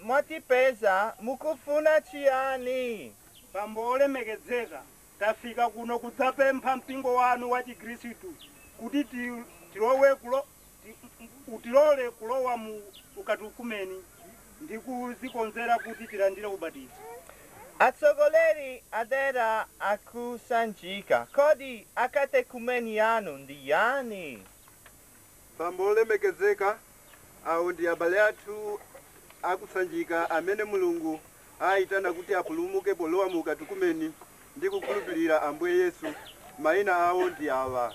mwatipeza mukufuna chiyani? Bambo olemekezeka, tafika kuno kudzapempha mpingo wanu wa Chikhristu kuti utilole kulowa mu ukatukumeni ndi kuzikonzera kuti tilandire ubatizo. Atsogoleri adera akusanjika, kodi akatekumeni yanu ndi yani? Bambo olemekezeka, awo ndi abale athu akusanjika amene Mulungu aitana kuti apulumuke polowa mu ukatukumeni ndi kukhulupirira Ambuye Yesu. Mayina awo ndi awa: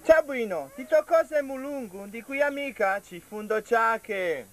Chabwino, titokoze Mulungu ndi kuyamika chifundo chake.